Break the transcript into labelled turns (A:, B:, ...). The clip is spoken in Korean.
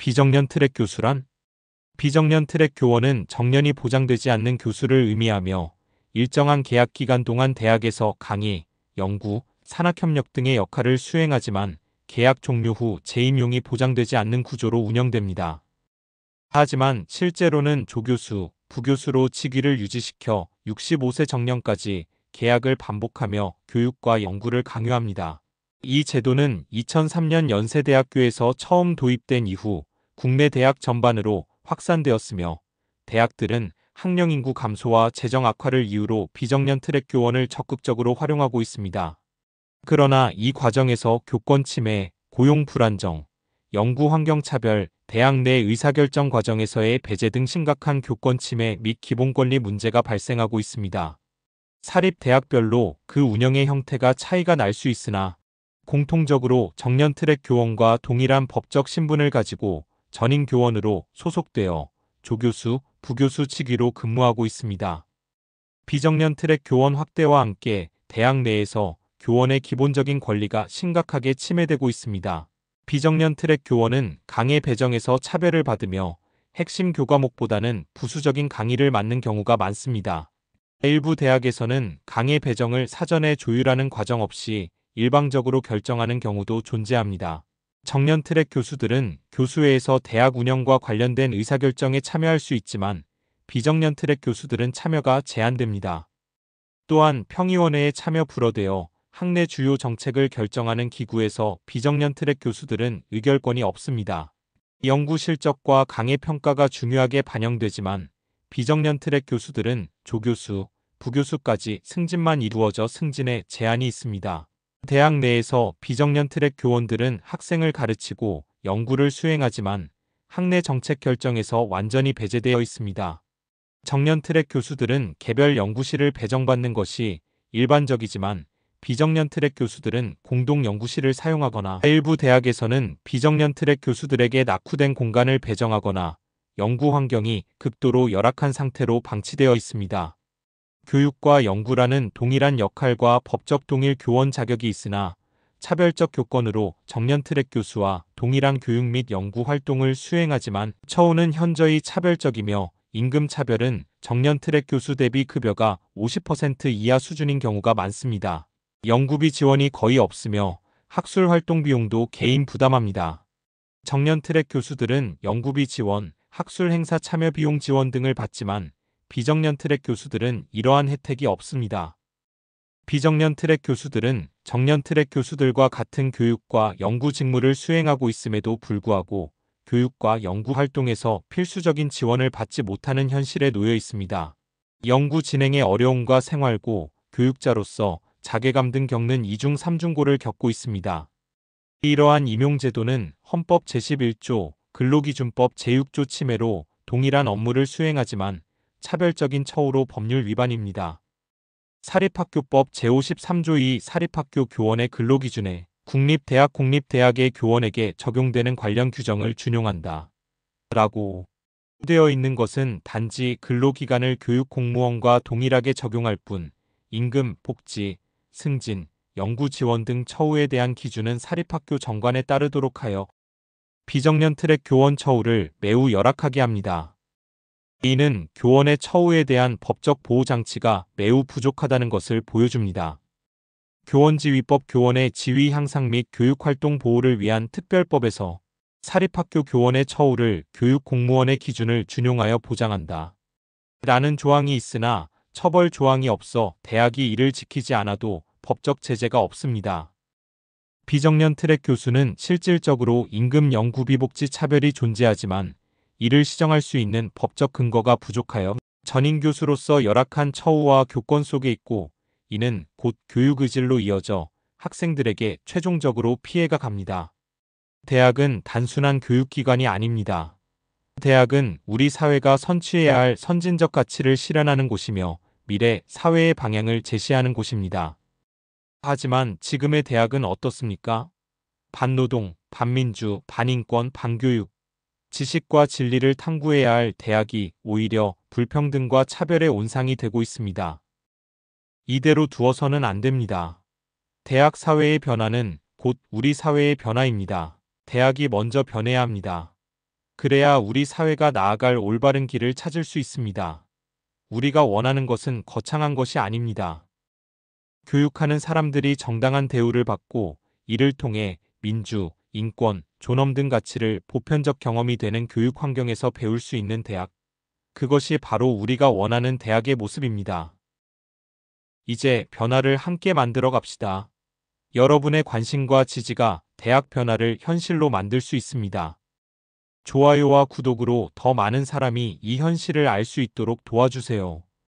A: 비정년 트랙 교수란? 비정년 트랙 교원은 정년이 보장되지 않는 교수를 의미하며 일정한 계약 기간 동안 대학에서 강의, 연구, 산학협력 등의 역할을 수행하지만 계약 종료 후 재임용이 보장되지 않는 구조로 운영됩니다. 하지만 실제로는 조교수, 부교수로 직위를 유지시켜 65세 정년까지 계약을 반복하며 교육과 연구를 강요합니다. 이 제도는 2003년 연세대학교에서 처음 도입된 이후 국내 대학 전반으로 확산되었으며 대학들은 학령 인구 감소와 재정 악화를 이유로 비정년 트랙 교원을 적극적으로 활용하고 있습니다. 그러나 이 과정에서 교권 침해, 고용 불안정, 연구 환경 차별, 대학 내 의사결정 과정에서의 배제 등 심각한 교권 침해 및 기본권리 문제가 발생하고 있습니다. 사립 대학별로 그 운영의 형태가 차이가 날 수 있으나 공통적으로 정년 트랙 교원과 동일한 법적 신분을 가지고 전임 교원으로 소속되어 조교수, 부교수 직위로 근무하고 있습니다. 비정년 트랙 교원 확대와 함께 대학 내에서 교원의 기본적인 권리가 심각하게 침해되고 있습니다. 비정년 트랙 교원은 강의 배정에서 차별을 받으며 핵심 교과목보다는 부수적인 강의를 맡는 경우가 많습니다. 일부 대학에서는 강의 배정을 사전에 조율하는 과정 없이 일방적으로 결정하는 경우도 존재합니다. 정년 트랙 교수들은 교수회에서 대학 운영과 관련된 의사결정에 참여할 수 있지만 비정년 트랙 교수들은 참여가 제한됩니다. 또한 평의원회에 참여 불허되어 학내 주요 정책을 결정하는 기구에서 비정년 트랙 교수들은 의결권이 없습니다. 연구 실적과 강의 평가가 중요하게 반영되지만 비정년 트랙 교수들은 조교수, 부교수까지 승진만 이루어져 승진에 제한이 있습니다. 대학 내에서 비정년 트랙 교원들은 학생을 가르치고 연구를 수행하지만 학내 정책 결정에서 완전히 배제되어 있습니다. 정년 트랙 교수들은 개별 연구실을 배정받는 것이 일반적이지만 비정년 트랙 교수들은 공동 연구실을 사용하거나 일부 대학에서는 비정년 트랙 교수들에게 낙후된 공간을 배정하거나 연구 환경이 극도로 열악한 상태로 방치되어 있습니다. 교육과 연구라는 동일한 역할과 법적 동일 교원 자격이 있으나 차별적 교권으로 정년 트랙 교수와 동일한 교육 및 연구 활동을 수행하지만 처우는 현저히 차별적이며 임금 차별은 정년 트랙 교수 대비 급여가 50% 이하 수준인 경우가 많습니다. 연구비 지원이 거의 없으며 학술 활동 비용도 개인 부담합니다. 정년 트랙 교수들은 연구비 지원, 학술 행사 참여 비용 지원 등을 받지만 비정년 트랙 교수들은 이러한 혜택이 없습니다. 비정년 트랙 교수들은 정년 트랙 교수들과 같은 교육과 연구 직무를 수행하고 있음에도 불구하고 교육과 연구 활동에서 필수적인 지원을 받지 못하는 현실에 놓여 있습니다. 연구 진행의 어려움과 생활고, 교육자로서 자괴감 등 겪는 2중 3중고를 겪고 있습니다. 이러한 임용제도는 헌법 제11조, 근로기준법 제6조 침해로 동일한 업무를 수행하지만 차별적인 처우로 법률 위반입니다. 사립학교법 제53조 2 사립학교 교원의 근로기준에 국립대학 공립대학의 교원에게 적용되는 관련 규정을 준용한다. 라고 되어 있는 것은 단지 근로기간을 교육공무원과 동일하게 적용할 뿐 임금, 복지, 승진, 연구 지원 등 처우에 대한 기준은 사립학교 정관에 따르도록 하여 비정년 트랙 교원 처우를 매우 열악하게 합니다. 이는 교원의 처우에 대한 법적 보호장치가 매우 부족하다는 것을 보여줍니다. 교원지휘법 교원의 지위 향상 및 교육활동 보호를 위한 특별법에서 사립학교 교원의 처우를 교육공무원의 기준을 준용하여 보장한다. 라는 조항이 있으나 처벌 조항이 없어 대학이 이를 지키지 않아도 법적 제재가 없습니다. 비정년 트랙 교수는 실질적으로 임금 연구비 복지 차별이 존재하지만 이를 시정할 수 있는 법적 근거가 부족하여 전임 교수로서 열악한 처우와 교권 속에 있고 이는 곧 교육의질로 이어져 학생들에게 최종적으로 피해가 갑니다. 대학은 단순한 교육기관이 아닙니다. 대학은 우리 사회가 선취해야 할 선진적 가치를 실현하는 곳이며 미래 사회의 방향을 제시하는 곳입니다. 하지만 지금의 대학은 어떻습니까? 반노동, 반민주, 반인권, 반교육, 지식과 진리를 탐구해야 할 대학이 오히려 불평등과 차별의 온상이 되고 있습니다. 이대로 두어서는 안 됩니다. 대학 사회의 변화는 곧 우리 사회의 변화입니다. 대학이 먼저 변해야 합니다. 그래야 우리 사회가 나아갈 올바른 길을 찾을 수 있습니다. 우리가 원하는 것은 거창한 것이 아닙니다. 교육하는 사람들이 정당한 대우를 받고 이를 통해 민주, 인권, 존엄 등 가치를 보편적 경험이 되는 교육 환경에서 배울 수 있는 대학. 그것이 바로 우리가 원하는 대학의 모습입니다. 이제 변화를 함께 만들어 갑시다. 여러분의 관심과 지지가 대학 변화를 현실로 만들 수 있습니다. 좋아요와 구독으로 더 많은 사람이 이 현실을 알 수 있도록 도와주세요.